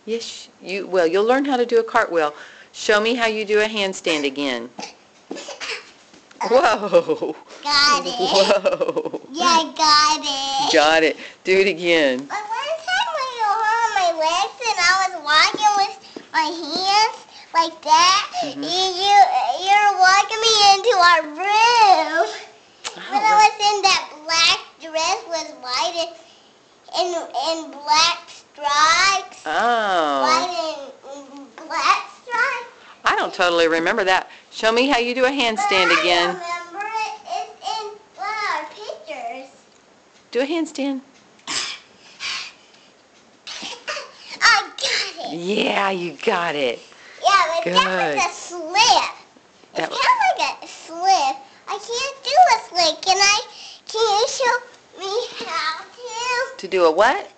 Yes, you will. You'll learn how to do a cartwheel. Show me how you do a handstand again. Whoa. Got it. Whoa. Yeah, I got it. Got it. Do it again. But one time when you were on my legs and I was walking with my hands like that, you're walking me into our room. When I was in that black dress with white and black stripes. Oh. White and black stripes. I don't totally remember that. Show me how you do a handstand again. I remember it. It's in one of our pictures. Do a handstand. I got it. Yeah, you got it. Yeah, but Good. that was a slip. It's That kind of like a slip. I can't do a slip. Can you show me how to? To do a what?